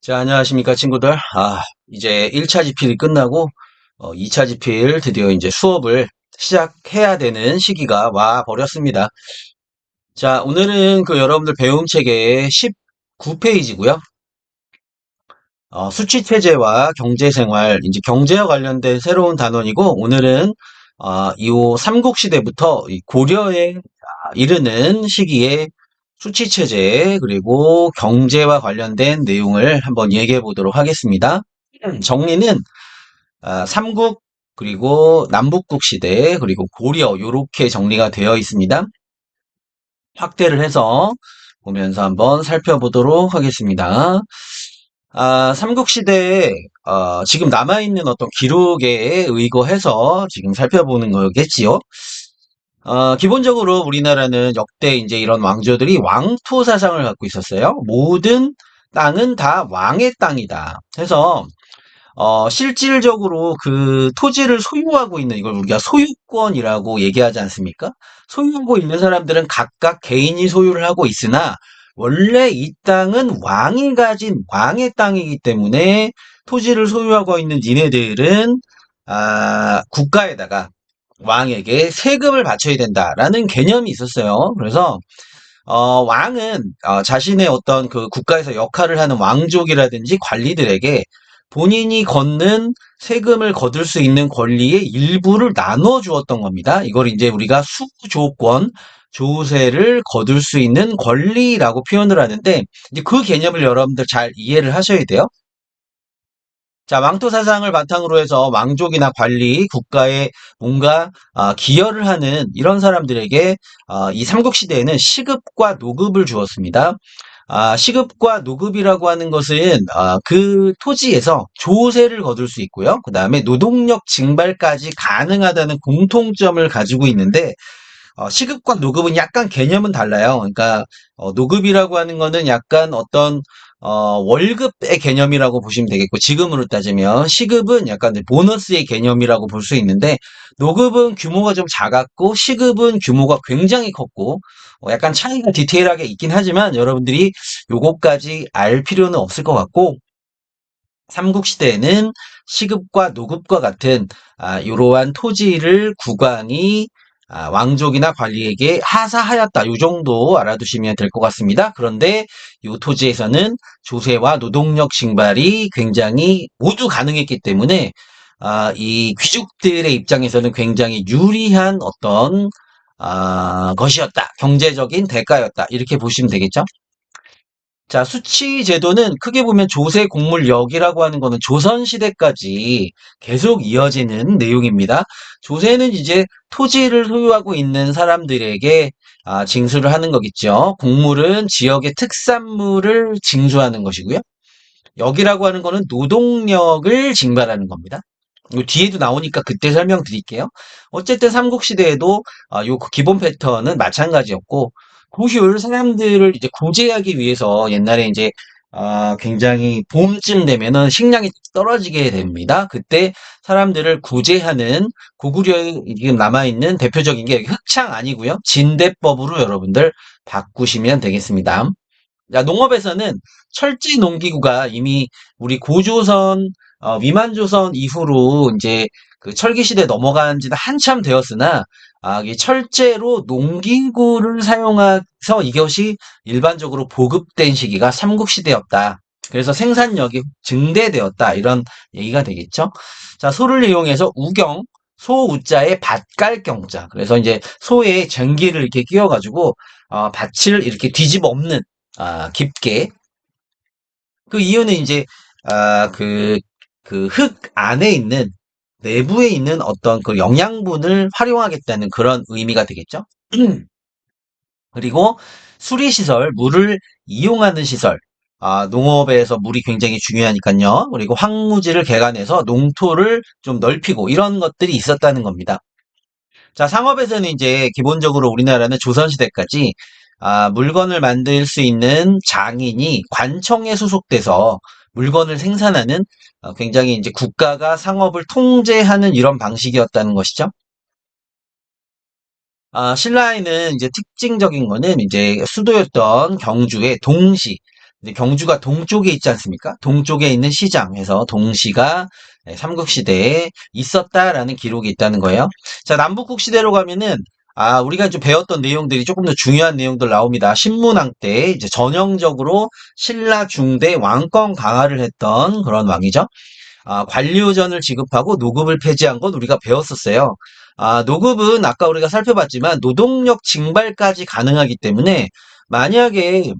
자, 안녕하십니까, 친구들. 이제 1차 지필이 끝나고, 2차 지필 드디어 이제 수업을 시작해야 되는 시기가 와 버렸습니다. 자, 오늘은 그 여러분들 배움 책의 19페이지고요. 수치체제와 경제생활, 이제 경제와 관련된 새로운 단원이고, 오늘은, 이후 삼국시대부터 이 고려에 이르는 시기에 수치체제, 그리고 경제와 관련된 내용을 한번 얘기해 보도록 하겠습니다. 정리는, 삼국, 그리고 남북국 시대, 그리고 고려, 요렇게 정리가 되어 있습니다. 확대를 해서 보면서 한번 살펴보도록 하겠습니다. 삼국시대에 지금 남아있는 어떤 기록에 의거해서 지금 살펴보는 거겠지요. 기본적으로 우리나라는 역대 이제 이런 왕조들이 왕토 사상을 갖고 있었어요. 모든 땅은 다 왕의 땅이다. 해서 실질적으로 그 토지를 소유하고 있는 이걸 우리가 소유권이라고 얘기하지 않습니까? 소유하고 있는 사람들은 각각 개인이 소유를 하고 있으나 원래 이 땅은 왕이 가진 왕의 땅이기 때문에 토지를 소유하고 있는 니네들은 국가에다가 왕에게 세금을 바쳐야 된다라는 개념이 있었어요. 그래서 왕은 자신의 어떤 그 국가에서 역할을 하는 왕족이라든지 관리들에게 본인이 걷는 세금을 거둘 수 있는 권리의 일부를 나눠 주었던 겁니다. 이걸 이제 우리가 수조권, 조세를 거둘 수 있는 권리라고 표현을 하는데, 이제 그 개념을 여러분들 잘 이해를 하셔야 돼요. 자, 왕토 사상을 바탕으로 해서 왕족이나 관리, 국가에 뭔가 기여를 하는 이런 사람들에게 이 삼국시대에는 시급과 노급을 주었습니다. 시급과 노급이라고 하는 것은 그 토지에서 조세를 거둘 수 있고요. 그 다음에 노동력 증발까지 가능하다는 공통점을 가지고 있는데 시급과 노급은 약간 개념은 달라요. 그러니까 노급이라고 하는 거는 약간 어떤 월급의 개념이라고 보시면 되겠고 지금으로 따지면 시급은 약간 이제 보너스의 개념이라고 볼 수 있는데 노급은 규모가 좀 작았고 시급은 규모가 굉장히 컸고 약간 차이가 디테일하게 있긴 하지만 여러분들이 요거까지 알 필요는 없을 것 같고 삼국시대에는 시급과 노급과 같은 이러한 토지를 국왕이 왕족이나 관리에게 하사하였다. 이 정도 알아두시면 될 것 같습니다. 그런데 이 토지에서는 조세와 노동력 증발이 굉장히 모두 가능했기 때문에 이 귀족들의 입장에서는 굉장히 유리한 어떤 것이었다. 경제적인 대가였다. 이렇게 보시면 되겠죠. 자, 수치 제도는 크게 보면 조세 공물역이라고 하는 거는 조선시대까지 계속 이어지는 내용입니다. 조세는 이제 토지를 소유하고 있는 사람들에게 징수를 하는 거겠죠. 공물은 지역의 특산물을 징수하는 것이고요. 역이라고 하는 거는 노동력을 징발하는 겁니다. 요 뒤에도 나오니까 그때 설명드릴게요. 어쨌든 삼국시대에도 요 기본 패턴은 마찬가지였고 고휴 사람들을 이제 구제하기 위해서 옛날에 이제 굉장히 봄쯤 되면은 식량이 떨어지게 됩니다. 그때 사람들을 구제하는 고구려에 지금 남아있는 대표적인 게 흑창 아니고요. 진대법으로 여러분들 바꾸시면 되겠습니다. 자, 농업에서는 철제 농기구가 이미 우리 고조선, 위만조선 이후로 이제 그 철기 시대 넘어간 지는 한참 되었으나, 이 철제로 농기구를 사용해서 이것이 일반적으로 보급된 시기가 삼국시대였다. 그래서 생산력이 증대되었다. 이런 얘기가 되겠죠. 자, 소를 이용해서 우경, 소우자에 밭갈경자. 그래서 이제 소에 전기를 이렇게 끼워가지고, 밭을 이렇게 뒤집어 엎는 깊게. 그 이유는 이제, 그 흙 안에 있는, 내부에 있는 어떤 그 영양분을 활용하겠다는 그런 의미가 되겠죠. 그리고 수리시설, 물을 이용하는 시설. 농업에서 물이 굉장히 중요하니까요. 그리고 황무지를 개간해서 농토를 좀 넓히고 이런 것들이 있었다는 겁니다. 자, 상업에서는 이제 기본적으로 우리나라는 조선시대까지 물건을 만들 수 있는 장인이 관청에 소속돼서 물건을 생산하는 굉장히 이제 국가가 상업을 통제하는 이런 방식이었다는 것이죠. 신라에는 이제 특징적인 거는 이제 수도였던 경주의 동시, 이제 경주가 동쪽에 있지 않습니까? 동쪽에 있는 시장에서 동시가 삼국시대에 있었다라는 기록이 있다는 거예요. 자, 남북국 시대로 가면은 우리가 좀 배웠던 내용들이 조금 더 중요한 내용들 나옵니다. 신문왕 때 이제 전형적으로 신라 중대 왕권 강화를 했던 그런 왕이죠. 관료전을 지급하고 노급을 폐지한 건 우리가 배웠었어요. 노급은 아까 우리가 살펴봤지만 노동력 징발까지 가능하기 때문에 만약에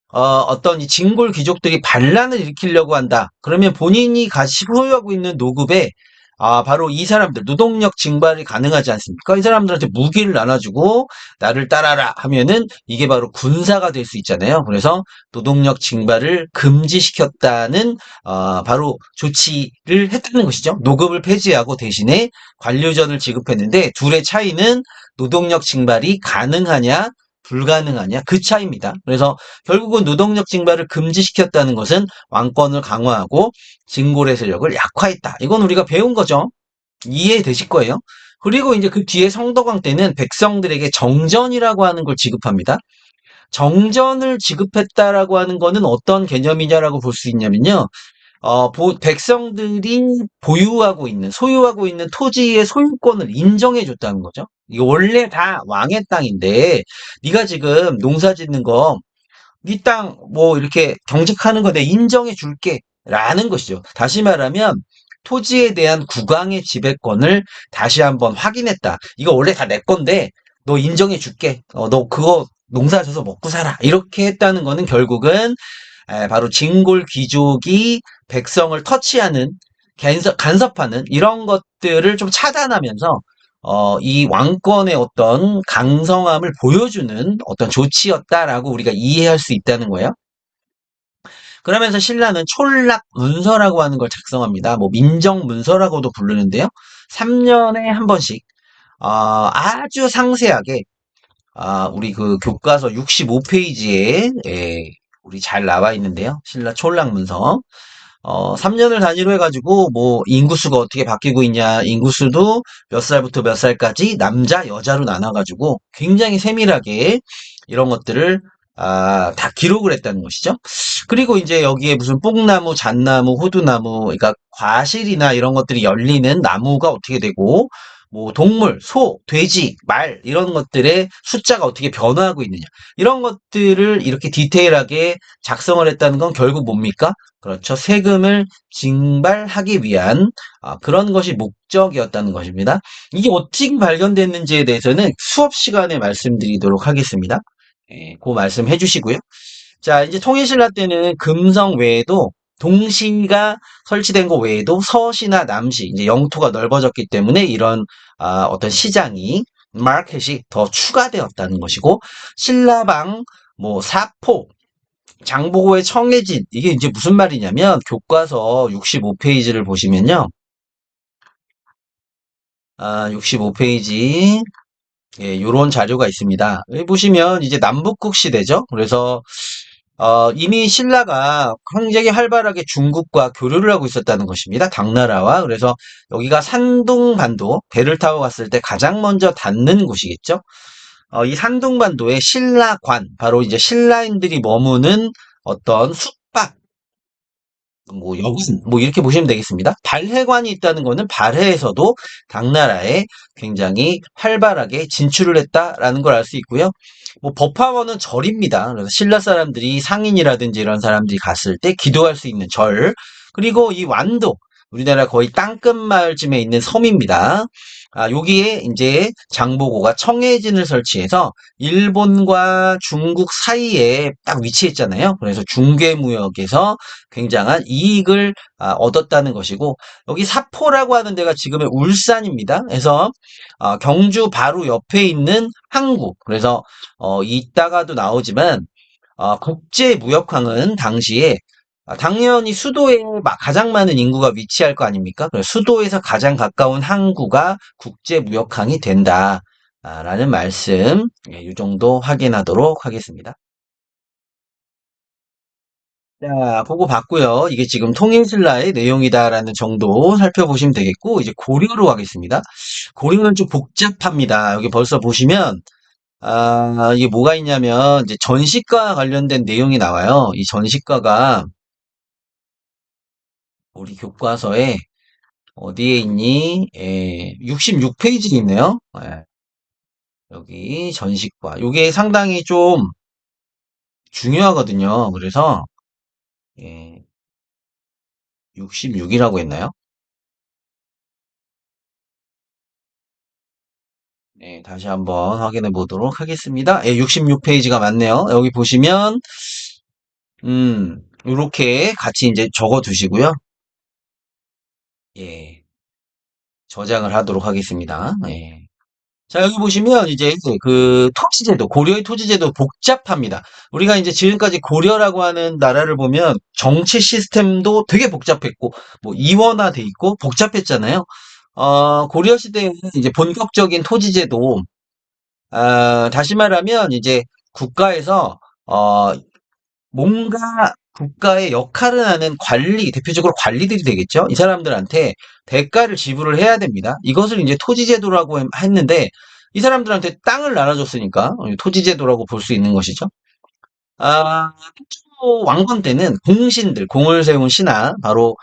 어떤 이 진골 귀족들이 반란을 일으키려고 한다. 그러면 본인이 같이 소유하고 있는 노급에 바로 이 사람들 노동력 징발이 가능하지 않습니까? 이 사람들한테 무기를 나눠주고 나를 따라라 하면은 이게 바로 군사가 될 수 있잖아요. 그래서 노동력 징발을 금지시켰다는 바로 조치를 했다는 것이죠. 노급을 폐지하고 대신에 관료전을 지급했는데 둘의 차이는 노동력 징발이 가능하냐 불가능하냐 그 차이입니다. 그래서 결국은 노동력 징발을 금지시켰다는 것은 왕권을 강화하고 진골의 세력을 약화했다. 이건 우리가 배운 거죠. 이해되실 거예요. 그리고 이제 그 뒤에 성덕왕 때는 백성들에게 정전이라고 하는 걸 지급합니다. 정전을 지급했다라고 하는 거는 어떤 개념이냐라고 볼 수 있냐면요. 백성들이 보유하고 있는, 소유하고 있는 토지의 소유권을 인정해 줬다는 거죠. 이거 원래 다 왕의 땅인데, 네가 지금 농사 짓는 거, 네 땅, 뭐, 이렇게 경작하는 거 내가 인정해 줄게. 라는 것이죠. 다시 말하면, 토지에 대한 국왕의 지배권을 다시 한번 확인했다. 이거 원래 다 내 건데, 너 인정해 줄게. 너 그거 농사 져서 먹고 살아. 이렇게 했다는 거는 결국은 바로 진골 귀족이 백성을 터치하는 간섭하는 이런 것들을 좀 차단하면서 이 왕권의 어떤 강성함을 보여주는 어떤 조치였다라고 우리가 이해할 수 있다는 거예요. 그러면서 신라는 촌락 문서라고 하는 걸 작성합니다. 뭐 민정 문서라고도 부르는데요. 3년에 한 번씩 아주 상세하게 우리 그 교과서 65페이지에 우리 잘 나와 있는데요. 신라 촌락 문서. 3년을 단위로 해가지고, 뭐, 인구수가 어떻게 바뀌고 있냐, 인구수도 몇 살부터 몇 살까지 남자, 여자로 나눠가지고, 굉장히 세밀하게 이런 것들을, 다 기록을 했다는 것이죠. 그리고 이제 여기에 무슨 뽕나무, 잣나무, 호두나무, 그러니까 과실이나 이런 것들이 열리는 나무가 어떻게 되고, 뭐, 동물, 소, 돼지, 말, 이런 것들의 숫자가 어떻게 변화하고 있느냐. 이런 것들을 이렇게 디테일하게 작성을 했다는 건 결국 뭡니까? 그렇죠. 세금을 징발하기 위한 그런 것이 목적이었다는 것입니다. 이게 어떻게 발견됐는지에 대해서는 수업 시간에 말씀드리도록 하겠습니다. 그 말씀 해주시고요. 자, 이제 통일신라 때는 금성 외에도 동시가 설치된 것 외에도 서시나 남시, 이제 영토가 넓어졌기 때문에 이런 어떤 시장이 마켓이 더 추가되었다는 것이고 신라방, 뭐 사포, 장보고의 청해진 이게 이제 무슨 말이냐면 교과서 65페이지를 보시면요. 65페이지 요런 자료가 있습니다. 여기 보시면 이제 남북국 시대죠. 그래서 이미 신라가 굉장히 활발하게 중국과 교류를 하고 있었다는 것입니다. 당나라와. 그래서 여기가 산둥반도 배를 타고 갔을 때 가장 먼저 닿는 곳이겠죠. 이 산둥반도의 신라관, 바로 이제 신라인들이 머무는 어떤 숙박, 뭐 여관, 뭐 이렇게 보시면 되겠습니다. 발해관이 있다는 거는 발해에서도 당나라에 굉장히 활발하게 진출을 했다라는 걸 알 수 있고요. 뭐 법화원은 절입니다. 그래서 신라 사람들이 상인이라든지 이런 사람들이 갔을 때 기도할 수 있는 절. 그리고 이 완도, 우리나라 거의 땅끝 마을쯤에 있는 섬입니다. 여기에 이제 장보고가 청해진을 설치해서 일본과 중국 사이에 딱 위치했잖아요. 그래서 중개무역에서 굉장한 이익을 얻었다는 것이고 여기 사포라고 하는 데가 지금의 울산입니다. 그래서 경주 바로 옆에 있는 항구. 그래서 이따가도 나오지만 국제무역항은 당시에 당연히 수도에 가장 많은 인구가 위치할 거 아닙니까? 그래서 수도에서 가장 가까운 항구가 국제무역항이 된다. 라는 말씀, 이 정도 확인하도록 하겠습니다. 자, 보고 봤고요. 이게 지금 통일신라의 내용이다라는 정도 살펴보시면 되겠고, 이제 고려로 가겠습니다. 고려는 좀 복잡합니다. 여기 벌써 보시면 이게 뭐가 있냐면, 이제 전시과 관련된 내용이 나와요. 이 전시과가 우리 교과서에 어디에 있니? 66페이지에 있네요. 여기 전시과. 이게 상당히 좀 중요하거든요. 그래서, 66이라고 했나요? 네, 다시 한번 확인해 보도록 하겠습니다. 66페이지가 맞네요. 여기 보시면, 요렇게 같이 이제 적어 두시고요. 예, 저장을 하도록 하겠습니다. 예. 자, 여기 보시면 이제 그 토지제도, 고려의 토지제도 복잡합니다. 우리가 이제 지금까지 고려라고 하는 나라를 보면 정치 시스템도 되게 복잡했고, 뭐 이원화돼 있고 복잡했잖아요. 고려 시대에는 이제 본격적인 토지제도, 다시 말하면 이제 국가에서 뭔가 국가의 역할을 하는 관리, 대표적으로 관리들이 되겠죠. 이 사람들한테 대가를 지불을 해야 됩니다. 이것을 이제 토지제도라고 했는데, 이 사람들한테 땅을 나눠줬으니까 토지제도라고 볼 수 있는 것이죠. 태조 왕건 때는 공신들, 공을 세운 신하, 바로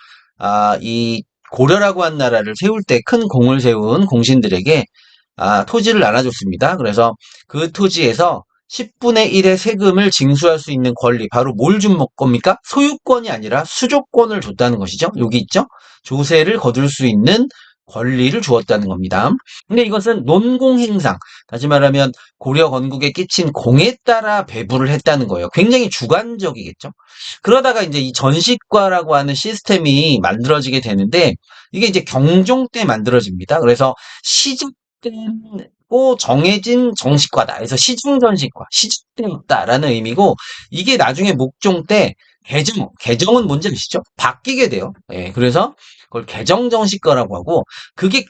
이 고려라고 한 나라를 세울 때 큰 공을 세운 공신들에게 토지를 나눠줬습니다. 그래서 그 토지에서 10분의 1의 세금을 징수할 수 있는 권리, 바로 뭘 준 겁니까? 소유권이 아니라 수조권을 줬다는 것이죠. 여기 있죠? 조세를 거둘 수 있는 권리를 주었다는 겁니다. 근데 이것은 논공행상, 다시 말하면 고려 건국에 끼친 공에 따라 배부를 했다는 거예요. 굉장히 주관적이겠죠. 그러다가 이제 이 전시과라고 하는 시스템이 만들어지게 되는데, 이게 이제 경종 때 만들어집니다. 그래서 시작되고 정해진 정식과다. 그래서 시중전식과, 시작되었다라는 의미고, 이게 나중에 목종 때 개정은 뭔지 아시죠? 바뀌게 돼요. 예, 그래서 그걸 개정정식과라고 하고, 그게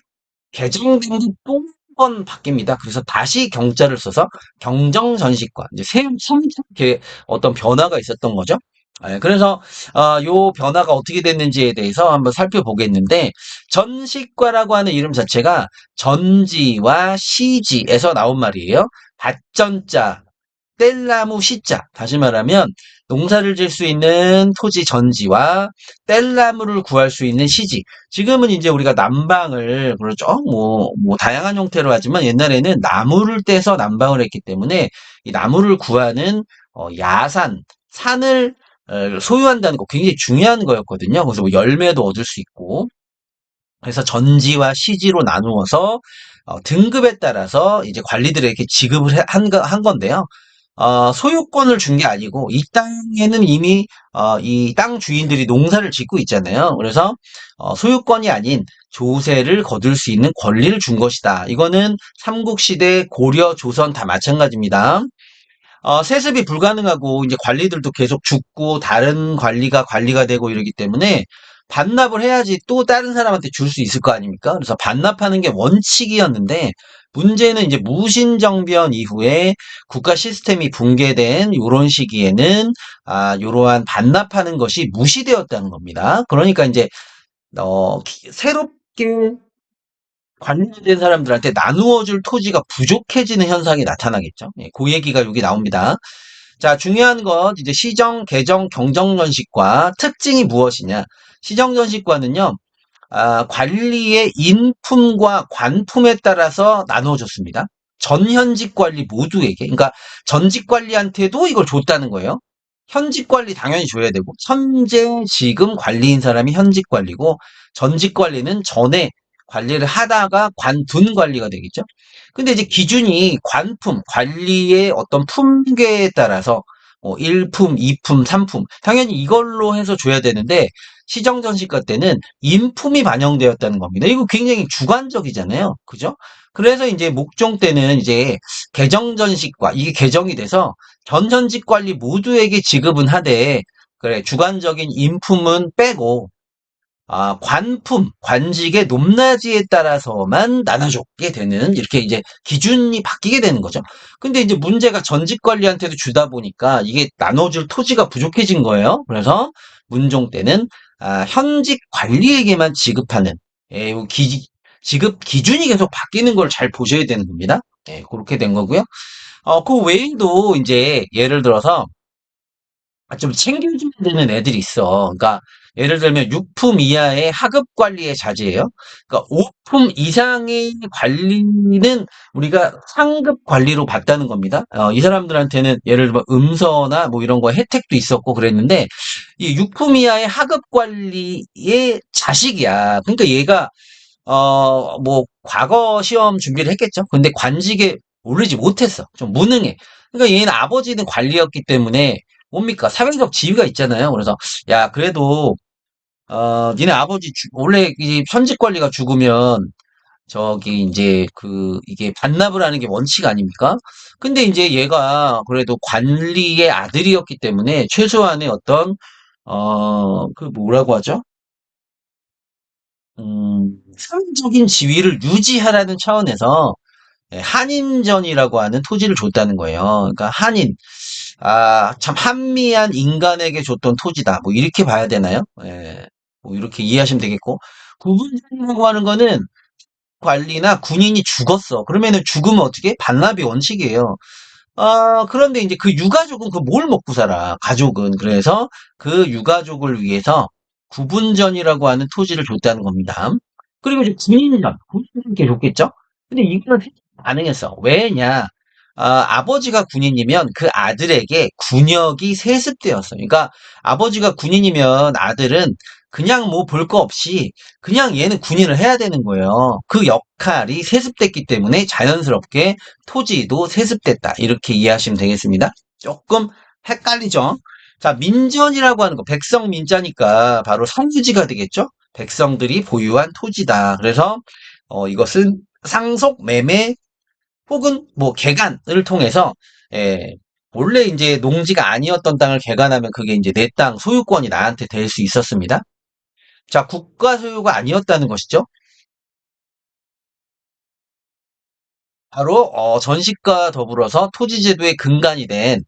개정된 게 또 한 번 바뀝니다. 그래서 다시 경자를 써서 경정전식과, 이제 이렇게 어떤 변화가 있었던 거죠. 예, 그래서 요 변화가 어떻게 됐는지에 대해서 한번 살펴보겠는데, 전식과라고 하는 이름 자체가 전지와 시지에서 나온 말이에요. 밭전자, 뗄나무 시자. 다시 말하면 농사를 질 수 있는 토지 전지와 뗄나무를 구할 수 있는 시지. 지금은 이제 우리가 난방을 그렇죠. 뭐 다양한 형태로 하지만 옛날에는 나무를 떼서 난방을 했기 때문에 이 나무를 구하는 야산, 산을 소유한다는 거 굉장히 중요한 거였거든요. 그래서 뭐 열매도 얻을 수 있고. 그래서 전지와 시지로 나누어서 등급에 따라서 이제 관리들에게 지급을 한 건데요. 소유권을 준 게 아니고 이 땅에는 이미 이 땅 주인들이 농사를 짓고 있잖아요. 그래서 소유권이 아닌 조세를 거둘 수 있는 권리를 준 것이다. 이거는 삼국시대, 고려, 조선 다 마찬가지입니다. 세습이 불가능하고 이제 관리들도 계속 죽고 다른 관리가 되고 이러기 때문에 반납을 해야지 또 다른 사람한테 줄 수 있을 거 아닙니까? 그래서 반납하는 게 원칙이었는데, 문제는 이제 무신정변 이후에 국가 시스템이 붕괴된 이런 시기에는 이러한 반납하는 것이 무시되었다는 겁니다. 그러니까 이제 새롭게 관련된 사람들한테 나누어 줄 토지가 부족해지는 현상이 나타나겠죠. 예, 그 얘기가 여기 나옵니다. 자, 중요한 건 이제 시정, 개정, 경정전식과 특징이 무엇이냐? 시정전식과는요, 관리의 인품과 관품에 따라서 나누어졌습니다. 전현직 관리 모두에게, 그러니까 전직 관리한테도 이걸 줬다는 거예요. 현직 관리 당연히 줘야 되고, 현재 지금 관리인 사람이 현직 관리고, 전직 관리는 전에 관리를 하다가 관둔 관리가 되겠죠. 근데 이제 기준이 관품, 관리의 어떤 품계에 따라서 1품, 2품, 3품 당연히 이걸로 해서 줘야 되는데, 시정전시과 때는 인품이 반영되었다는 겁니다. 이거 굉장히 주관적이잖아요. 그죠? 그래서 이제 목종 때는 이제 개정전시과 이게 개정이 돼서 전현직 관리 모두에게 지급은 하되, 그래 주관적인 인품은 빼고 관품, 관직의 높낮이에 따라서만 나눠줬게 되는, 이렇게 이제 기준이 바뀌게 되는 거죠. 근데 이제 문제가 전직 관리한테도 주다 보니까 이게 나눠줄 토지가 부족해진 거예요. 그래서 문종 때는 현직 관리에게만 지급하는, 지급 기준이 계속 바뀌는 걸 잘 보셔야 되는 겁니다. 그렇게 된 거고요. 그 외에도 이제 예를 들어서 좀 챙겨줘야 되는 애들이 있어. 그러니까 예를 들면 6품 이하의 하급 관리에 자제해요. 그러니까 5품 이상의 관리는 우리가 상급 관리로 봤다는 겁니다. 이 사람들한테는 예를 들면 음서나 뭐 이런 거 혜택도 있었고 그랬는데 이 6품 이하의 하급 관리의 자식이야. 그러니까 얘가 뭐 과거 시험 준비를 했겠죠. 근데 관직에 오르지 못했어. 좀 무능해. 그러니까 얘는 아버지는 관리였기 때문에 뭡니까? 사회적 지위가 있잖아요. 그래서 야, 그래도 니네 아버지 원래 이 현직 관리가 죽으면 저기 이제 그 이게 반납을 하는 게 원칙 아닙니까? 근데 이제 얘가 그래도 관리의 아들이었기 때문에 최소한의 어떤 그 뭐라고 하죠? 사회적인 지위를 유지하라는 차원에서 한인전이라고 하는 토지를 줬다는 거예요. 그러니까 참 한미한 인간에게 줬던 토지다. 뭐 이렇게 봐야 되나요? 예, 뭐 이렇게 이해하시면 되겠고 구분전이라고 하는 거는 관리나 군인이 죽었어. 그러면은 죽으면 어떻게? 반납이 원칙이에요. 그런데 이제 그 유가족은 그 뭘 먹고 살아? 가족은. 그래서 그 유가족을 위해서 구분전이라고 하는 토지를 줬다는 겁니다. 그리고 이제 군인전. 군인들께 줬겠죠? 근데 이거는 가능했어. 왜냐? 아버지가 군인이면 그 아들에게 군역이 세습되었어. 그러니까 아버지가 군인이면 아들은 그냥 뭐 볼 거 없이 그냥 얘는 군인을 해야 되는 거예요. 그 역할이 세습됐기 때문에 자연스럽게 토지도 세습됐다. 이렇게 이해하시면 되겠습니다. 조금 헷갈리죠? 자, 민전이라고 하는 거, 백성 민자니까 바로 성유지가 되겠죠? 백성들이 보유한 토지다. 그래서, 이것은 상속, 매매, 혹은 뭐 개간을 통해서, 예, 원래 이제 농지가 아니었던 땅을 개간하면 그게 이제 내 땅 소유권이 나한테 될 수 있었습니다. 자, 국가 소유가 아니었다는 것이죠. 바로 전시과 더불어서 토지제도의 근간이 된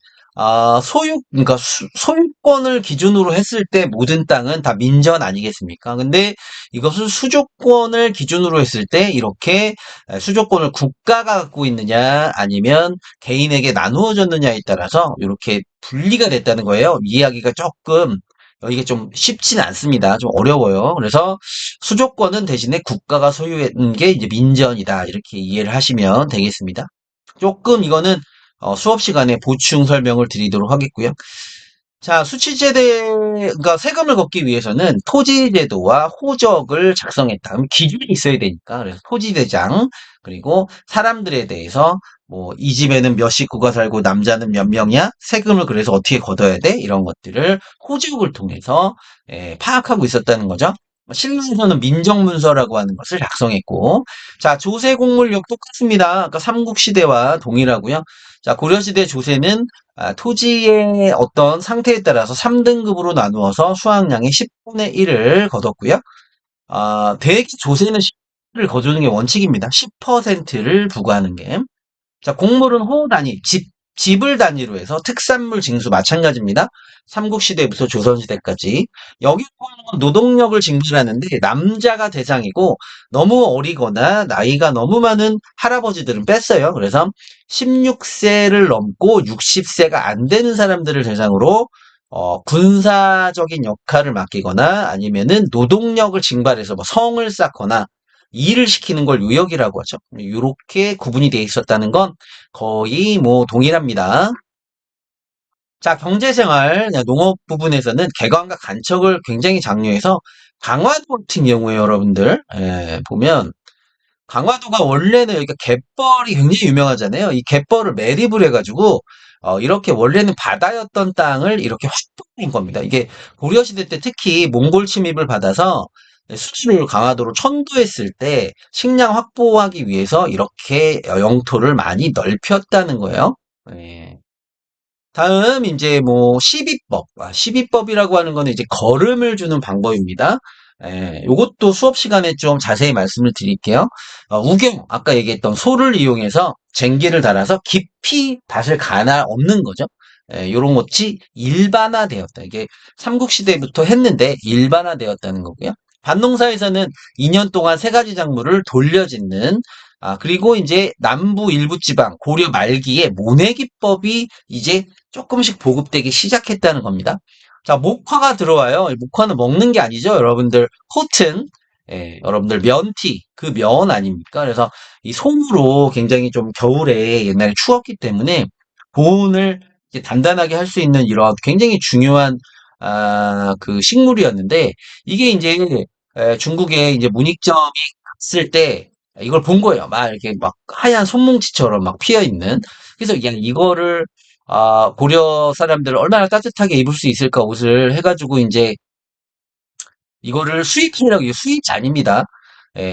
그러니까 소유권을 기준으로 했을 때 모든 땅은 다 민전 아니겠습니까? 근데 이것을 수조권을 기준으로 했을 때 이렇게 수조권을 국가가 갖고 있느냐 아니면 개인에게 나누어졌느냐에 따라서 이렇게 분리가 됐다는 거예요. 이해하기가 조금 이게 좀 쉽지는 않습니다. 좀 어려워요. 그래서 수조권은 대신에 국가가 소유한 게 이제 민전이다. 이렇게 이해를 하시면 되겠습니다. 조금 이거는 수업 시간에 보충 설명을 드리도록 하겠고요. 자, 그러니까 세금을 걷기 위해서는 토지제도와 호적을 작성했다. 그럼 기준이 있어야 되니까. 그래서 토지대장, 그리고 사람들에 대해서 뭐, 이 집에는 몇 식구가 살고 남자는 몇 명이야? 세금을 그래서 어떻게 걷어야 돼? 이런 것들을 호적을 통해서 파악하고 있었다는 거죠. 신라에서는 민정문서라고 하는 것을 작성했고, 자, 조세공물역 똑같습니다. 아까 삼국시대와 동일하고요. 자, 고려시대 조세는 토지의 어떤 상태에 따라서 3등급으로 나누어서 수확량의 10분의 1을 거뒀고요. 대개 조세는 10를 거두는 게 원칙입니다. 10%를 부과하는 게. 자, 곡물은 호 단위, 집을 단위로 해서 특산물 징수 마찬가지입니다. 삼국시대부터 조선시대까지. 여기 보는 노동력을 징수하는데 남자가 대상이고 너무 어리거나 나이가 너무 많은 할아버지들은 뺐어요. 그래서 16세를 넘고 60세가 안 되는 사람들을 대상으로 군사적인 역할을 맡기거나 아니면은 노동력을 징발해서 뭐 성을 쌓거나 일을 시키는 걸 유역이라고 하죠. 이렇게 구분이 되어 있었다는 건 거의 뭐 동일합니다. 자, 경제생활, 농업 부분에서는 개관과 간척을 굉장히 장려해서 강화도 같은 경우에 여러분들 보면 강화도가 원래는 여기가 갯벌이 굉장히 유명하잖아요. 이 갯벌을 매립을 해가지고 이렇게 원래는 바다였던 땅을 이렇게 확보한 겁니다. 이게 고려시대 때 특히 몽골 침입을 받아서 수지를 강화도로 천도했을 때 식량 확보하기 위해서 이렇게 영토를 많이 넓혔다는 거예요. 예. 다음 이제 뭐 시비법. 시비법이라고 하는 거는 이제 거름을 주는 방법입니다. 요것도 수업 시간에 좀 자세히 말씀을 드릴게요. 우경, 아까 얘기했던 소를 이용해서 쟁기를 달아서 깊이 밭을 가나 없는 거죠. 요런 것이 일반화되었다. 이게 삼국시대부터 했는데 일반화되었다는 거고요. 밭농사에서는 2년 동안 세 가지 작물을 돌려짓는 그리고 이제 남부 일부 지방, 고려 말기에 모내기법이 이제 조금씩 보급되기 시작했다는 겁니다. 자, 목화가 들어와요. 목화는 먹는 게 아니죠. 여러분들, 코튼, 여러분들 면티, 그 면 아닙니까? 그래서 이 솜으로 굉장히 좀 겨울에 옛날에 추웠기 때문에 보온을 이제 단단하게 할 수 있는 이런 굉장히 중요한 그 식물이었는데 이게 이제 중국의 이제 문익점이 갔을 때 이걸 본 거예요. 막 이렇게 막 하얀 손뭉치처럼 막 피어 있는. 그래서 그냥 이거를 고려 사람들 얼마나 따뜻하게 입을 수 있을까 옷을 해가지고 이제 이거를 수입품이라고 해요. 수입이 아닙니다.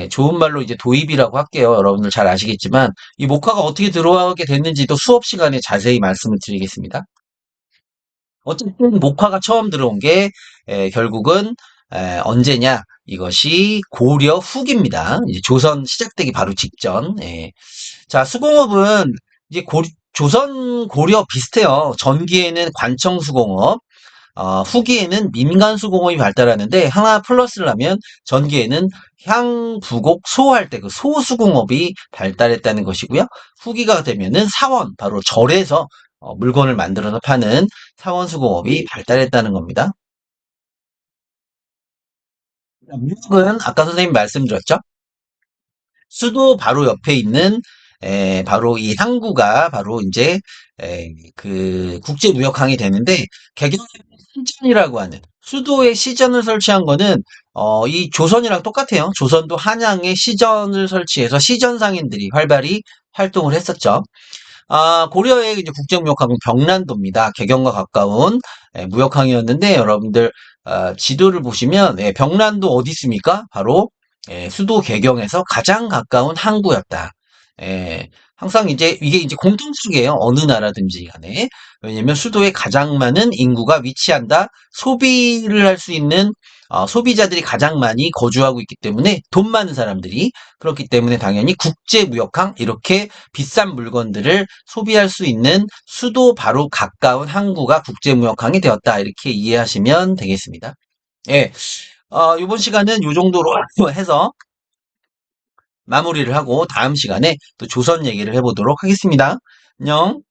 좋은 말로 이제 도입이라고 할게요. 여러분들 잘 아시겠지만 이 목화가 어떻게 들어오게 됐는지도 수업 시간에 자세히 말씀을 드리겠습니다. 어쨌든 목화가 처음 들어온 게 결국은 언제냐? 이것이 고려 후기입니다. 이제 조선 시작되기 바로 직전. 자, 수공업은 이제 조선 고려 비슷해요. 전기에는 관청 수공업, 후기에는 민간 수공업이 발달하는데 하나 플러스를 하면 전기에는 향부곡 소할 때 그 소수공업이 발달했다는 것이고요. 후기가 되면은 사원 바로 절에서 물건을 만들어서 파는 사원 수공업이 발달했다는 겁니다. 무역은 아까 선생님 말씀드렸죠? 수도 바로 옆에 있는 바로 이 항구가 바로 이제 그 국제무역항이 되는데 개경의 시전이라고 하는 수도에 시전을 설치한 거는 이 조선이랑 똑같아요. 조선도 한양에 시전을 설치해서 시전 상인들이 활발히 활동을 했었죠. 고려의 이제 국제무역항은 병란도입니다. 개경과 가까운 무역항이었는데 여러분들 지도를 보시면 병란도 어디 있습니까? 바로 수도 개경에서 가장 가까운 항구였다. 항상 이제 이게 이제 공통적이에요. 어느 나라든지 간에. 왜냐면 수도에 가장 많은 인구가 위치한다. 소비를 할 수 있는 소비자들이 가장 많이 거주하고 있기 때문에 돈 많은 사람들이 그렇기 때문에 당연히 국제무역항 이렇게 비싼 물건들을 소비할 수 있는 수도 바로 가까운 항구가 국제무역항이 되었다. 이렇게 이해하시면 되겠습니다. 예, 이번 시간은 이 정도로 해서 마무리를 하고 다음 시간에 또 조선 얘기를 해보도록 하겠습니다. 안녕.